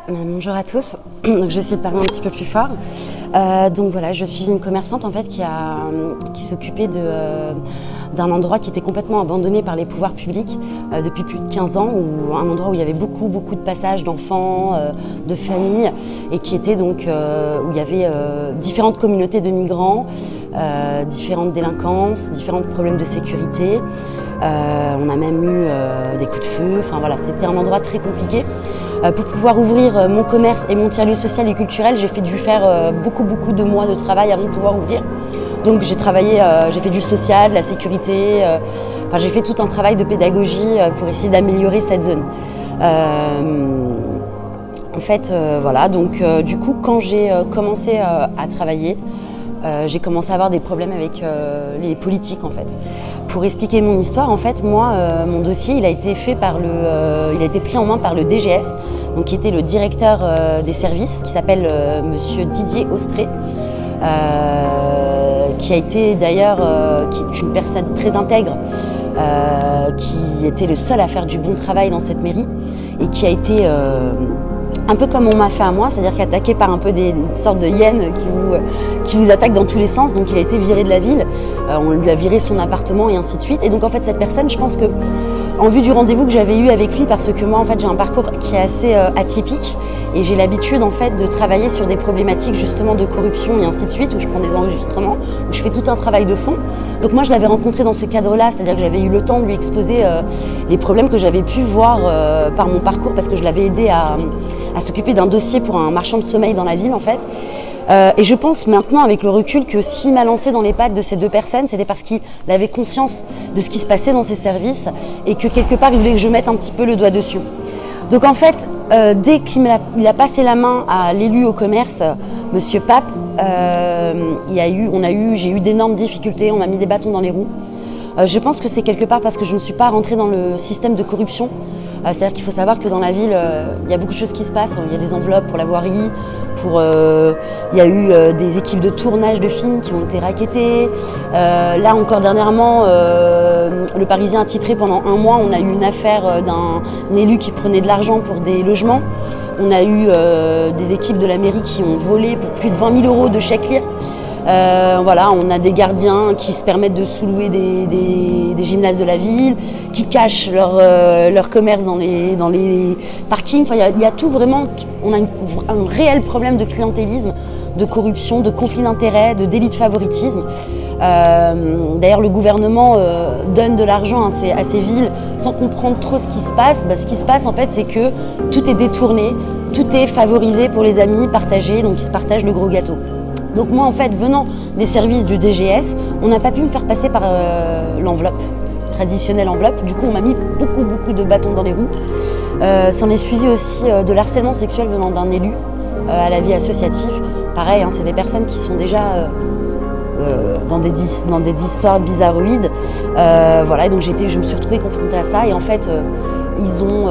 Bonjour à tous. Donc, je vais essayer de parler un petit peu plus fort. Donc voilà, je suis une commerçante en fait qui s'occupait d'un endroit qui était complètement abandonné par les pouvoirs publics depuis plus de 15 ans, un endroit où il y avait beaucoup de passages d'enfants, de familles, et qui était donc où il y avait différentes communautés de migrants, différentes délinquances, différents problèmes de sécurité. On a même eu des coups de feu. Enfin voilà, c'était un endroit très compliqué. Pour pouvoir ouvrir mon commerce et mon tiers-lieu social et culturel, j'ai dû faire beaucoup de mois de travail avant de pouvoir ouvrir. Donc j'ai travaillé, j'ai fait du social, de la sécurité, enfin j'ai fait tout un travail de pédagogie pour essayer d'améliorer cette zone. En fait, voilà, donc du coup quand j'ai commencé à travailler, j'ai commencé à avoir des problèmes avec les politiques en fait. Pour expliquer mon histoire, en fait, moi, mon dossier, il a été fait il a été pris en main par le DGS, donc qui était le directeur des services, qui s'appelle Monsieur Didier Austré, qui a été d'ailleurs, qui est une personne très intègre, qui était le seul à faire du bon travail dans cette mairie et qui a été un peu comme on m'a fait à moi, c'est-à-dire qu'attaqué par un peu des sortes de hyènes qui vous attaquent dans tous les sens. Donc il a été viré de la ville, on lui a viré son appartement et ainsi de suite. Et donc en fait cette personne, je pense que en vue du rendez-vous que j'avais eu avec lui, parce que moi en fait j'ai un parcours qui est assez atypique et j'ai l'habitude en fait de travailler sur des problématiques justement de corruption et ainsi de suite, où je prends des enregistrements, où je fais tout un travail de fond. Donc moi je l'avais rencontré dans ce cadre-là, c'est-à-dire que j'avais eu le temps de lui exposer les problèmes que j'avais pu voir par mon parcours, parce que je l'avais aidé à s'occuper d'un dossier pour un marchand de sommeil dans la ville en fait. Et je pense maintenant avec le recul que s'il m'a lancé dans les pattes de ces deux personnes, c'était parce qu'il avait conscience de ce qui se passait dans ses services et que quelque part il voulait que je mette un petit peu le doigt dessus. Donc en fait, dès qu'il a passé la main à l'élu au commerce, Monsieur Pape, j'ai eu d'énormes difficultés, on m'a mis des bâtons dans les roues. Je pense que c'est quelque part parce que je ne suis pas rentrée dans le système de corruption. C'est-à-dire qu'il faut savoir que dans la ville, il y a beaucoup de choses qui se passent. Il y a des enveloppes pour la voirie, il y a eu des équipes de tournage de films qui ont été racketées. Là encore dernièrement, le Parisien a titré pendant un mois, on a eu une affaire d'un élu qui prenait de l'argent pour des logements. On a eu des équipes de la mairie qui ont volé pour plus de 20 000 € de chèques lire. Voilà, on a des gardiens qui se permettent de sous-louer des gymnases de la ville, qui cachent leur commerce dans les parkings. Enfin, il y a tout vraiment, on a un réel problème de clientélisme, de corruption, de conflit d'intérêts, de délit de favoritisme. D'ailleurs, le gouvernement donne de l'argent à ces villes sans comprendre trop ce qui se passe. Ce qui se passe en fait, c'est que tout est détourné, tout est favorisé pour les amis, partagé, donc ils se partagent le gros gâteau. Donc moi en fait, venant des services du DGS, on n'a pas pu me faire passer par l'enveloppe, traditionnelle enveloppe. Du coup on m'a mis beaucoup de bâtons dans les roues. S'en est suivi aussi de l'harcèlement sexuel venant d'un élu à la vie associative. Pareil, hein, c'est des personnes qui sont déjà dans des histoires bizarroïdes. Voilà, et donc je me suis retrouvée confrontée à ça et en fait ils ont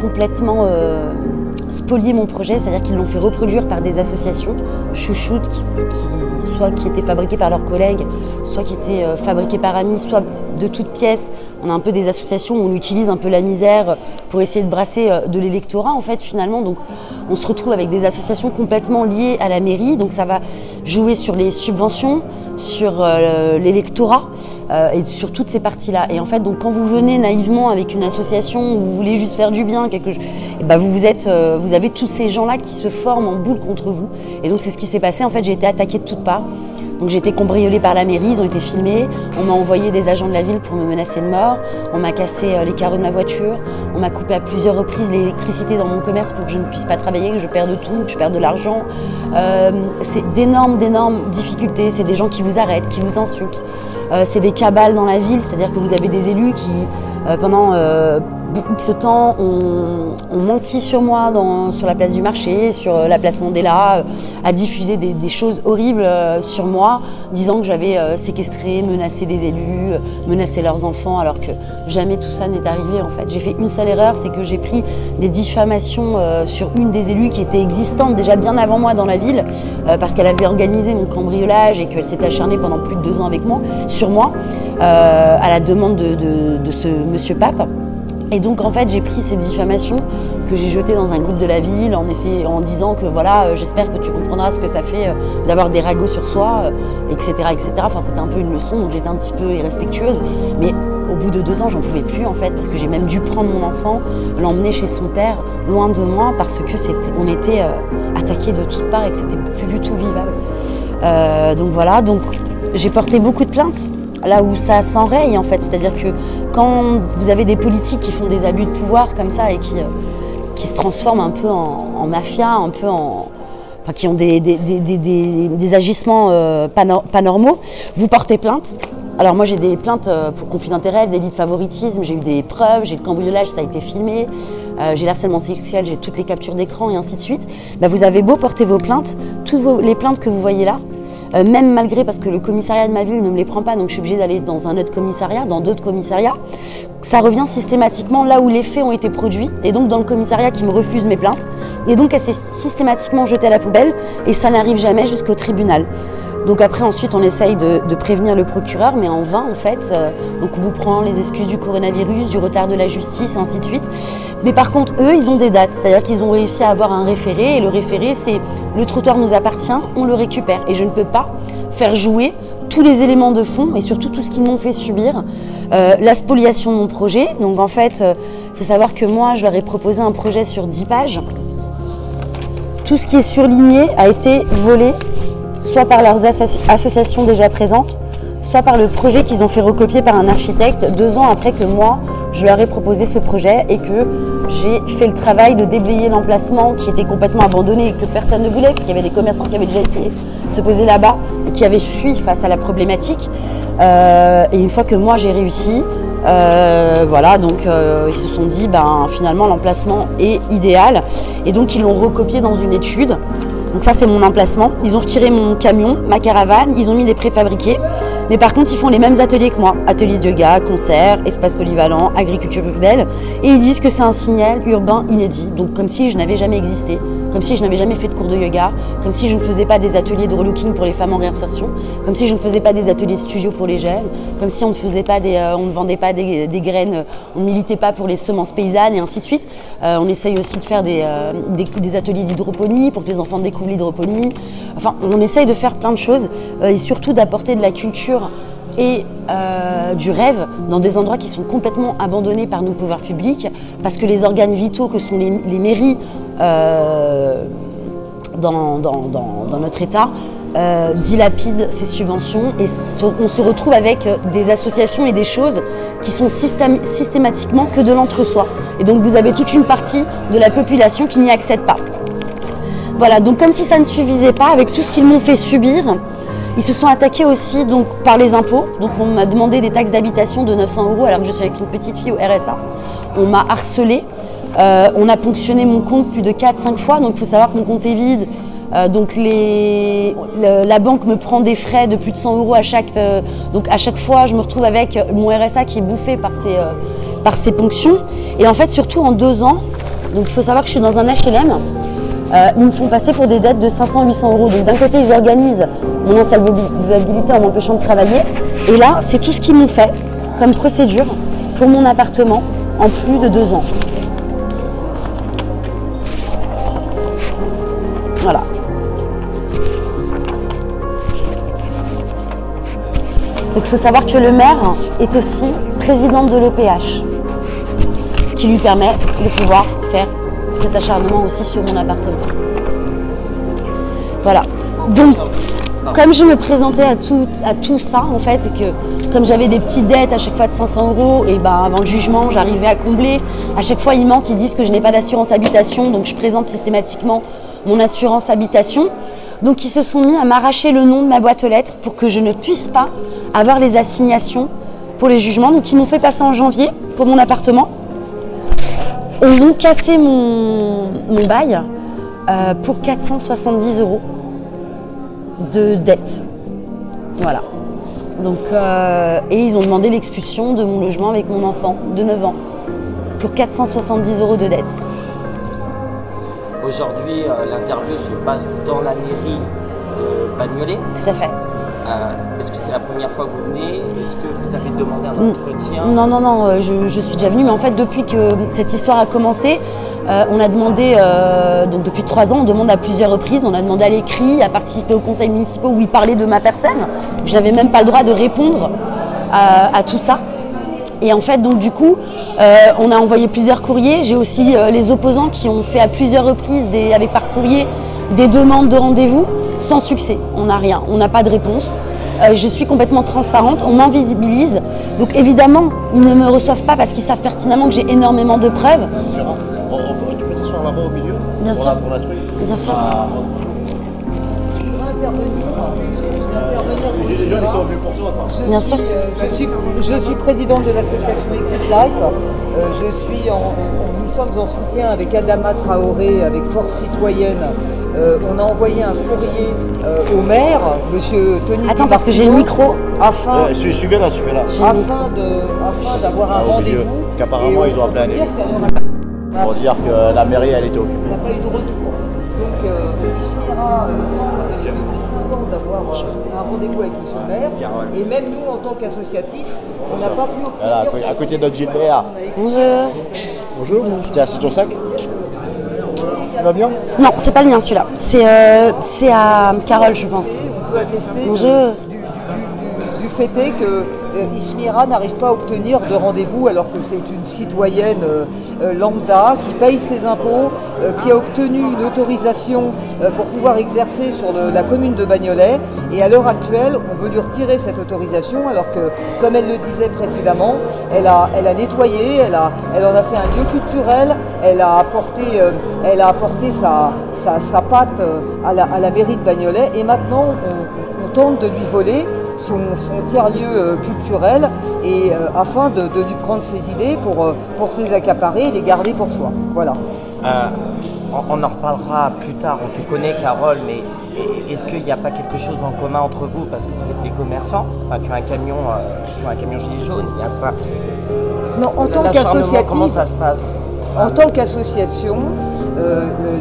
complètement spolier mon projet, c'est-à-dire qu'ils l'ont fait reproduire par des associations chouchoutes soit qui étaient fabriquées par leurs collègues, soit qui étaient fabriquées par amis, soit de toutes pièces. On a un peu des associations où on utilise un peu la misère pour essayer de brasser de l'électorat en fait finalement. Donc on se retrouve avec des associations complètement liées à la mairie, donc ça va jouer sur les subventions, sur l'électorat et sur toutes ces parties-là. Et en fait, donc quand vous venez naïvement avec une association où vous voulez juste faire du bien, vous avez tous ces gens-là qui se forment en boule contre vous. Et donc c'est ce qui s'est passé. En fait, j'ai été attaquée de toutes parts. Donc j'ai été cambriolée par la mairie, ils ont été filmés, on m'a envoyé des agents de la ville pour me menacer de mort, on m'a cassé les carreaux de ma voiture, on m'a coupé à plusieurs reprises l'électricité dans mon commerce pour que je ne puisse pas travailler, que je perde tout, que je perde de l'argent. C'est d'énormes difficultés, c'est des gens qui vous arrêtent, qui vous insultent. C'est des cabales dans la ville, c'est-à-dire que vous avez des élus qui, pendant X temps, ont menti sur moi sur la place du marché, sur la place Mandela, à diffuser des choses horribles sur moi, disant que j'avais séquestré, menacé des élus, menacé leurs enfants, alors que jamais tout ça n'est arrivé en fait. J'ai fait une seule erreur, c'est que j'ai pris des diffamations sur une des élus qui était existante déjà bien avant moi dans la ville, parce qu'elle avait organisé mon cambriolage et qu'elle s'était acharnée pendant plus de 2 ans avec moi, sur moi, à la demande de ce monsieur Pape. Et donc en fait j'ai pris ces diffamations que que j'ai jeté dans un groupe de la ville en disant que voilà, j'espère que tu comprendras ce que ça fait d'avoir des ragots sur soi, etc., etc. Enfin, c'était un peu une leçon, donc j'étais un petit peu irrespectueuse. Mais au bout de 2 ans, j'en pouvais plus en fait, parce que j'ai même dû prendre mon enfant, l'emmener chez son père, loin de moi, parce que on était attaqués de toutes parts et que c'était plus du tout vivable. Donc voilà, donc j'ai porté beaucoup de plaintes. Là où ça s'enraye en fait, c'est-à-dire que quand vous avez des politiques qui font des abus de pouvoir comme ça et qui se transforment un peu en mafia, un peu enfin, qui ont des agissements pas normaux, vous portez plainte. Alors moi j'ai des plaintes pour conflit d'intérêt, délit de favoritisme, j'ai eu des preuves, j'ai le cambriolage, ça a été filmé, j'ai l'harcèlement sexuel, j'ai toutes les captures d'écran et ainsi de suite. Bah, vous avez beau porter vos plaintes, les plaintes que vous voyez là, même malgré, parce que le commissariat de ma ville ne me les prend pas, donc je suis obligée d'aller dans un autre commissariat, dans d'autres commissariats, ça revient systématiquement là où les faits ont été produits, et donc dans le commissariat qui me refuse mes plaintes, et donc elle s'est systématiquement jetée à la poubelle, et ça n'arrive jamais jusqu'au tribunal. Donc après, ensuite, on essaye de prévenir le procureur, mais en vain, en fait. Donc on vous prend les excuses du coronavirus, du retard de la justice, et ainsi de suite. Mais par contre, eux, ils ont des dates. C'est-à-dire qu'ils ont réussi à avoir un référé, et le référé, c'est le trottoir nous appartient, on le récupère. Et je ne peux pas faire jouer tous les éléments de fond, et surtout tout ce qu'ils m'ont fait subir. La spoliation de mon projet. Donc en fait, il faut savoir que moi, je leur ai proposé un projet sur 10 pages. Tout ce qui est surligné a été volé, soit par leurs associations déjà présentes, soit par le projet qu'ils ont fait recopier par un architecte 2 ans après que moi, je leur ai proposé ce projet et que j'ai fait le travail de déblayer l'emplacement qui était complètement abandonné et que personne ne voulait, parce qu'il y avait des commerçants qui avaient déjà essayé de se poser là-bas et qui avaient fui face à la problématique. Et une fois que moi, j'ai réussi, voilà, donc ils se sont dit, ben, finalement, l'emplacement est idéal. Et donc, ils l'ont recopié dans une étude. Donc ça, c'est mon emplacement. Ils ont retiré mon camion, ma caravane, ils ont mis des préfabriqués. Mais par contre, ils font les mêmes ateliers que moi. Ateliers de yoga, concerts, espace polyvalent, agriculture urbaine. Et ils disent que c'est un signal urbain inédit. Donc comme si je n'avais jamais existé, comme si je n'avais jamais fait de cours de yoga, comme si je ne faisais pas des ateliers de relooking pour les femmes en réinsertion, comme si je ne faisais pas des ateliers studio pour les jeunes, comme si on ne faisait pas on ne vendait pas des graines, on ne militait pas pour les semences paysannes et ainsi de suite. On essaye aussi de faire des ateliers d'hydroponie pour que les enfants découvrent l'hydroponie. Enfin, on essaye de faire plein de choses et surtout d'apporter de la culture et du rêve dans des endroits qui sont complètement abandonnés par nos pouvoirs publics parce que les organes vitaux que sont les mairies dans notre État dilapident ces subventions et on se retrouve avec des associations et des choses qui sont systématiquement que de l'entre-soi. Et donc vous avez toute une partie de la population qui n'y accède pas. Voilà, donc comme si ça ne suffisait pas, avec tout ce qu'ils m'ont fait subir, ils se sont attaqués aussi donc, par les impôts. Donc on m'a demandé des taxes d'habitation de 900 € alors que je suis avec une petite fille au RSA. On m'a harcelée, on a ponctionné mon compte plus de 4-5 fois, donc il faut savoir que mon compte est vide. Donc la banque me prend des frais de plus de 100 € donc à chaque fois je me retrouve avec mon RSA qui est bouffé par ces ponctions. Et en fait surtout en 2 ans, donc il faut savoir que je suis dans un HLM. Ils me font passer pour des dettes de 500-800 €. Donc d'un côté, ils organisent mon insolvabilité en m'empêchant de travailler. Et là, c'est tout ce qu'ils m'ont fait comme procédure pour mon appartement en plus de 2 ans. Voilà. Donc il faut savoir que le maire est aussi président de l'OPH, ce qui lui permet de pouvoir faire cet acharnement aussi sur mon appartement. Voilà. Donc, comme je me présentais à tout ça, en fait, et que comme j'avais des petites dettes à chaque fois de 500 €, et ben avant le jugement, j'arrivais à combler. À chaque fois, ils mentent, ils disent que je n'ai pas d'assurance habitation, donc je présente systématiquement mon assurance habitation. Donc, ils se sont mis à m'arracher le nom de ma boîte aux lettres pour que je ne puisse pas avoir les assignations pour les jugements. Donc, ils m'ont fait passer en janvier pour mon appartement. Ils ont cassé mon bail pour 470 € de dette. Voilà. Donc, et ils ont demandé l'expulsion de mon logement avec mon enfant de 9 ans pour 470 € de dette. Aujourd'hui, l'interview se passe dans la mairie de Bagnolet. Tout à fait. Est-ce que c'est la première fois que vous venez? Est-ce que vous avez demandé un entretien? Non, je suis déjà venue, mais en fait, depuis que cette histoire a commencé, on a demandé, donc depuis 3 ans, on demande à plusieurs reprises, on a demandé à l'écrit, à participer aux conseils municipaux où ils parlaient de ma personne. Je n'avais même pas le droit de répondre à tout ça. Et en fait, donc du coup, on a envoyé plusieurs courriers. J'ai aussi les opposants qui ont fait à plusieurs reprises, avec par courrier, des demandes de rendez-vous, sans succès. On n'a rien, on n'a pas de réponse. Je suis complètement transparente, on m'invisibilise. Donc évidemment, ils ne me reçoivent pas parce qu'ils savent pertinemment que j'ai énormément de preuves. Tu peux t'asseoir là-bas au milieu? Bien sûr. Pour la truc. Bien sûr. Les Gilets jaunes, ils sont venus pour toi, quoi. Bien sûr. Je suis présidente de l'association Exit Life. Nous sommes en soutien avec Adama Traoré, avec Force Citoyenne. On a envoyé un courrier au maire, monsieur Tony. Attends, parce que j'ai le micro. Suivez-la. Afin d'avoir un rendez-vous. Parce qu'apparemment, ils ont appelé un élu pour dire que la mairie, elle était occupée. Il n'y a pas eu de retour. Donc, Ismira tente depuis 5 ans d'avoir un rendez-vous avec monsieur le maire. Et même nous, en tant qu'associatifs, on n'a pas pu obtenir. Voilà, à côté de notre Gilbert. Bonjour. Bonjour. Tiens, c'est ton sac? Ça va bien? Non, c'est pas le mien celui-là. C'est à Carole, je pense. On peut attester Bonjour. du fait est que Ismira n'arrive pas à obtenir de rendez-vous alors que c'est une citoyenne lambda qui paye ses impôts, qui a obtenu une autorisation pour pouvoir exercer sur la commune de Bagnolet. Et à l'heure actuelle, on veut lui retirer cette autorisation alors que, comme elle le disait précédemment, elle a nettoyé, elle en a fait un lieu culturel, elle a apporté sa patte à la mairie de Bagnolet et maintenant on tente de lui voler son tiers-lieu culturel et afin de lui prendre ses idées pour se les accaparer et les garder pour soi. Voilà. On en reparlera plus tard, on te connaît Carole, mais est-ce qu'il n'y a pas quelque chose en commun entre vous? Parce que vous êtes des commerçants, enfin, tu as un camion gilet jaune, il y a pas... Non, en tant qu'associatif, comment ça se passe? En tant qu'association,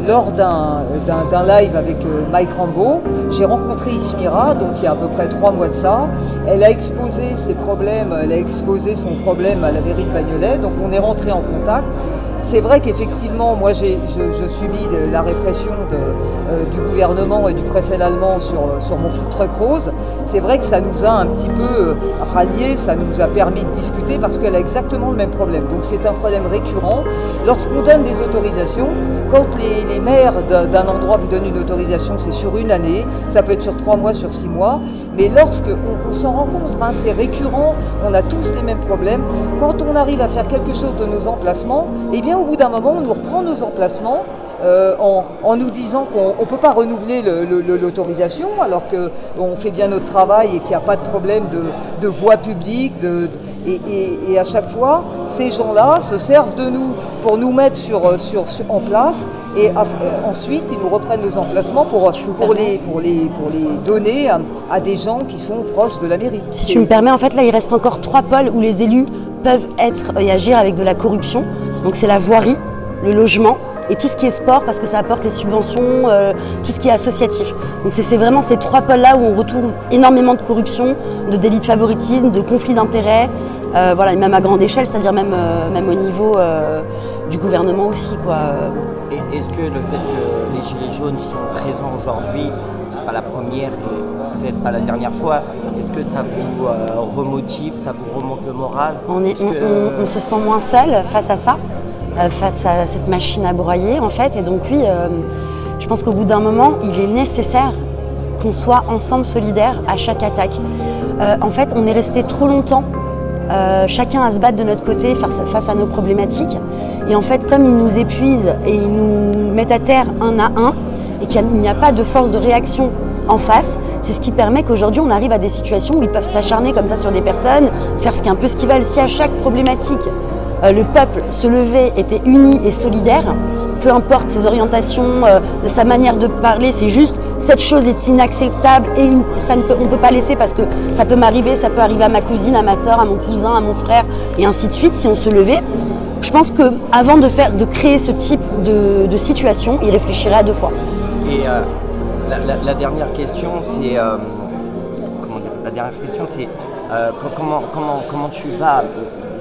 lors d'un live avec Mike Rambeau, j'ai rencontré Ismira, donc il y a à peu près 3 mois de ça. Elle a exposé ses problèmes, elle a exposé son problème à la mairie de Bagnolet, donc on est rentré en contact. C'est vrai qu'effectivement, moi je subis la répression du gouvernement et du préfet allemand sur mon food truck rose. C'est vrai que ça nous a un petit peu ralliés, ça nous a permis de discuter parce qu'elle a exactement le même problème. Donc c'est un problème récurrent. Lorsqu'on donne des autorisations, quand les maires d'un endroit vous donnent une autorisation, c'est sur une année, ça peut être sur 3 mois, sur 6 mois. Mais lorsqu'on s'en rencontre, hein, c'est récurrent, on a tous les mêmes problèmes. Quand on arrive à faire quelque chose de nos emplacements, eh bien au bout d'un moment, on nous reprend nos emplacements en nous disant qu'on ne peut pas renouveler l'autorisation alors qu'on fait bien notre travail et qu'il n'y a pas de problème de voie publique. Et à chaque fois, ces gens-là se servent de nous pour nous mettre en place et ensuite ils nous reprennent nos emplacements pour les donner à des gens qui sont proches de la mairie. Si tu me permets, en fait là il reste encore 3 pôles où les élus peuvent être et agir avec de la corruption. Donc c'est la voirie, le logement et tout ce qui est sport parce que ça apporte les subventions, tout ce qui est associatif. Donc c'est vraiment ces 3 pôles-là où on retrouve énormément de corruption, de délits de favoritisme, de conflits d'intérêts, voilà, et même à grande échelle, c'est-à-dire même au niveau du gouvernement aussi, quoi. Et est-ce que le fait que les Gilets jaunes sont présents aujourd'hui, c'est pas la première et peut-être pas la dernière fois, est-ce que ça vous remotive, ça vous remonte le moral? On se sent moins seul face à ça. Face à cette machine à broyer en fait, et donc oui, je pense qu'au bout d'un moment il est nécessaire qu'on soit ensemble solidaires à chaque attaque. En fait on est resté trop longtemps chacun à se battre de notre côté face à nos problématiques, et en fait comme ils nous épuisent et ils nous mettent à terre un à un et qu'il n'y a pas de force de réaction en face, c'est ce qui permet qu'aujourd'hui on arrive à des situations où ils peuvent s'acharner comme ça sur des personnes, faire un peu ce qu'ils veulent. Si à chaque problématique le peuple se levait, était uni et solidaire, peu importe ses orientations, sa manière de parler, c'est juste cette chose est inacceptable et on ne peut pas laisser parce que ça peut m'arriver, ça peut arriver à ma cousine, à ma soeur, à mon cousin, à mon frère et ainsi de suite. Si on se levait, je pense qu'avant de créer ce type de situation, il réfléchirait à 2 fois. Et la dernière question, c'est comment dernière question, c'est comment tu vas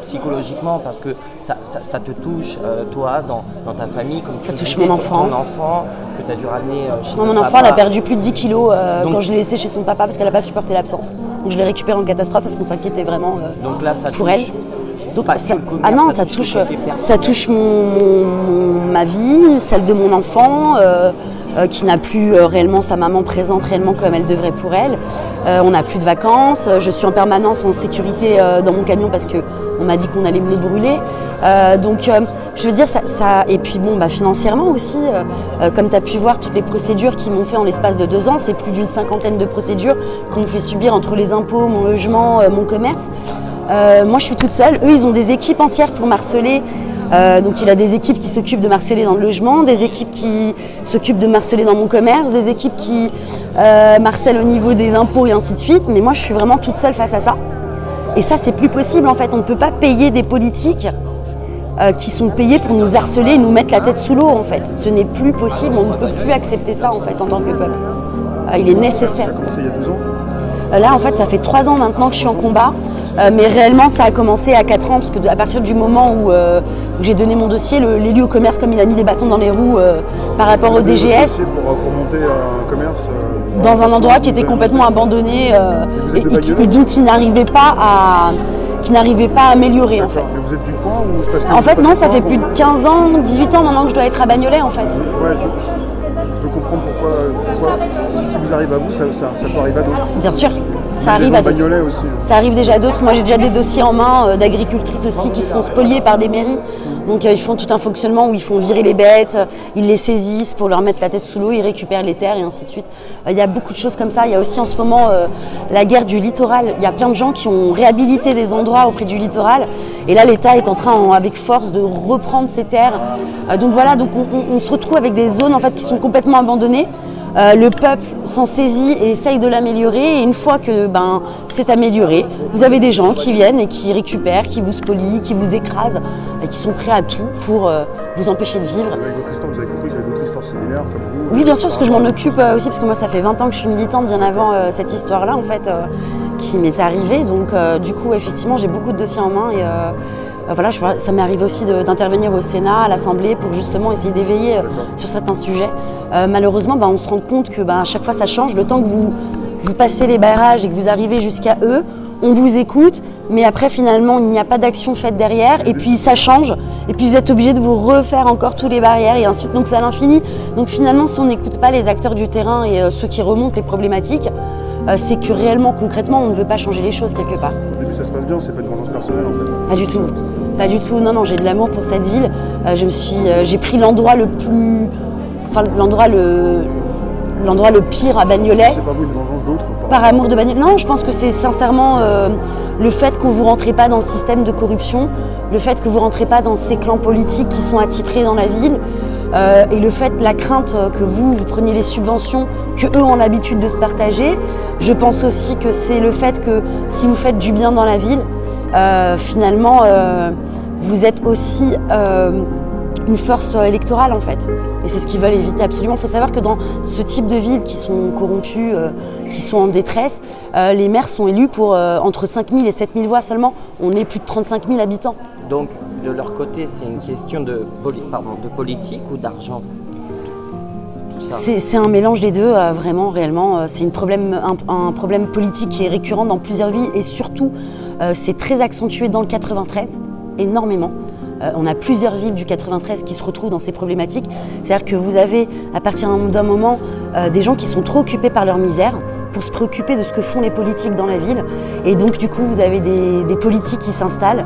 psychologiquement, parce que ça te touche, toi, dans ta famille, comme ça tu touche disais, mon enfant. Ton enfant que tu as dû ramener chez Mon enfant, elle a perdu plus de 10 kilos quand je l'ai laissé chez son papa parce qu'elle n'a pas supporté l'absence. Donc je l'ai récupérée en catastrophe parce qu'on s'inquiétait vraiment donc là, ça pour touche elle. Donc, pas que le commerce, ah non, ça touche ma vie, celle de mon enfant, qui n'a plus réellement sa maman présente réellement comme elle devrait pour elle. On n'a plus de vacances, je suis en permanence en sécurité dans mon camion parce qu'on m'a dit qu'on allait me le brûler. Donc je veux dire, et puis bon, financièrement aussi, comme tu as pu voir, toutes les procédures qu'ils m'ont fait en l'espace de 2 ans, c'est plus d'une 50aine de procédures qu'on me fait subir entre les impôts, mon logement, mon commerce. Moi je suis toute seule, eux ils ont des équipes entières pour m'harceler. Donc il a des équipes qui s'occupent de m'harceler dans le logement, des équipes qui s'occupent de m'harceler dans mon commerce, des équipes qui m'harcèlent au niveau des impôts et ainsi de suite. Mais moi je suis vraiment toute seule face à ça. Et ça c'est plus possible en fait, on ne peut pas payer des politiques qui sont payés pour nous harceler et nous mettre la tête sous l'eau en fait. Ce n'est plus possible, on ne peut plus accepter ça en fait en tant que peuple. Il est nécessaire. Ça a commencé il y a 2 ans? Là en fait ça fait 3 ans maintenant que je suis en combat. Mais réellement ça a commencé à 4 ans parce que à partir du moment où j'ai donné mon dossier, l'élu au commerce, comme il a mis des bâtons dans les roues par rapport au DGS, pour monter un commerce dans un endroit qui était complètement abandonné et dont il n'arrivait pas à améliorer en fait. Vous êtes du coin ou parce que En fait non, ça fait plus de 15 ans, 18 ans maintenant que je dois être à Bagnolet en fait. Ouais, je veux comprendre pourquoi si vous arrive à vous, ça peut arriver à d'autres. Bien sûr. Ça arrive à d'autres. Aussi. Ça arrive déjà à d'autres. Moi, j'ai déjà des dossiers en main d'agricultrices aussi qui se font spolier par des mairies. Donc, ils font tout un fonctionnement où ils font virer les bêtes, ils les saisissent pour leur mettre la tête sous l'eau, ils récupèrent les terres et ainsi de suite. Il y a beaucoup de choses comme ça. Il y a aussi en ce moment la guerre du littoral. Il y a plein de gens qui ont réhabilité des endroits auprès du littoral. Et là, l'État est en train, avec force, de reprendre ces terres. Donc voilà, on se retrouve avec des zones en fait, qui sont complètement abandonnées. Le peuple s'en saisit et essaye de l'améliorer et une fois que c'est amélioré, vous avez des gens qui viennent et qui récupèrent, qui vous spolient, qui vous écrasent et qui sont prêts à tout pour vous empêcher de vivre. Avec votre histoire, vous avez compris qu'il y a d'autres histoires similaires comme vous? Oui bien sûr, parce que je m'en occupe aussi parce que moi ça fait 20 ans que je suis militante bien avant cette histoire-là en fait qui m'est arrivée. Donc du coup effectivement j'ai beaucoup de dossiers en main et voilà, ça m'est arrivé aussi d'intervenir au Sénat, à l'Assemblée, pour justement essayer d'éveiller sur certains sujets. Malheureusement, on se rend compte que à chaque fois ça change. Le temps que vous passez les barrages et que vous arrivez jusqu'à eux, on vous écoute, mais après finalement il n'y a pas d'action faite derrière et puis ça change. Et puis vous êtes obligé de vous refaire encore tous les barrières et ainsi de suite. Donc c'est à l'infini. Donc finalement si on n'écoute pas les acteurs du terrain et ceux qui remontent les problématiques, c'est que réellement, concrètement, on ne veut pas changer les choses quelque part. Au début, ça se passe bien, c'est pas une vengeance personnelle en fait. Pas du tout. Pas du tout. Non, j'ai de l'amour pour cette ville. J'ai pris l'endroit le plus, l'endroit le pire à Bagnolet. C'est pas vous une vengeance d'autres? Par amour de Bagnolet. Non, je pense que c'est sincèrement le fait que vous ne rentrez pas dans le système de corruption, le fait que vous ne rentrez pas dans ces clans politiques qui sont attitrés dans la ville. Et le fait, la crainte que vous preniez les subventions que eux ont l'habitude de se partager. Je pense aussi que c'est le fait que si vous faites du bien dans la ville, finalement, vous êtes aussi une force électorale en fait. Et c'est ce qu'ils veulent éviter absolument. Il faut savoir que dans ce type de villes qui sont corrompues, qui sont en détresse, les maires sont élus pour entre 5 000 et 7 000 voix seulement. On est plus de 35 000 habitants. Donc, de leur côté, c'est une question de politique ou d'argent? C'est un mélange des deux, vraiment, réellement. C'est un problème politique qui est récurrent dans plusieurs villes et surtout, c'est très accentué dans le 93, énormément. On a plusieurs villes du 93 qui se retrouvent dans ces problématiques. C'est-à-dire que vous avez, à partir d'un moment, des gens qui sont trop occupés par leur misère pour se préoccuper de ce que font les politiques dans la ville. Et donc, du coup, vous avez des politiques qui s'installent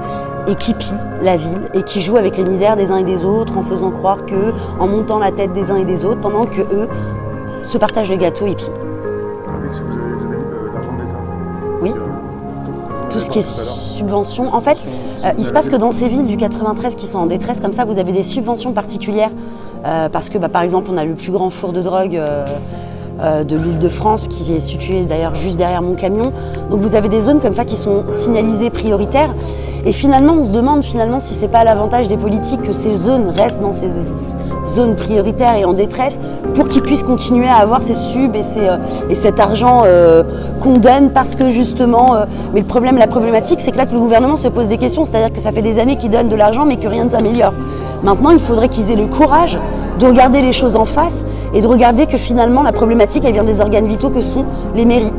et qui pillent la ville et qui jouent avec les misères des uns et des autres en faisant croire qu'eux, en montant la tête des uns et des autres, pendant que eux se partagent le gâteau et pillent. Oui, vous avez dit l'argent de l'État. Oui. Tout ce qui est subvention. En fait, il se passe que dans ces villes du 93 qui sont en détresse, comme ça, vous avez des subventions particulières. Parce que, par exemple, on a le plus grand four de drogue de l'Île-de-France, qui est située d'ailleurs juste derrière mon camion. Donc vous avez des zones comme ça qui sont signalisées prioritaires. Et finalement, on se demande si c'est pas à l'avantage des politiques que ces zones restent dans ces zones prioritaires et en détresse pour qu'ils puissent continuer à avoir ces subs et cet argent qu'on donne parce que justement... mais la problématique, c'est que là que le gouvernement se pose des questions, c'est-à-dire que ça fait des années qu'ils donnent de l'argent mais que rien ne s'améliore. Maintenant, il faudrait qu'ils aient le courage de regarder les choses en face et de regarder que finalement la problématique, elle vient des organes vitaux que sont les mairies.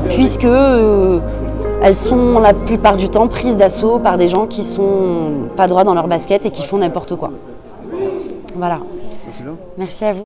Puisque elles sont la plupart du temps prises d'assaut par des gens qui sont pas droits dans leur basket et qui font n'importe quoi. Voilà. Merci bien. Merci à vous.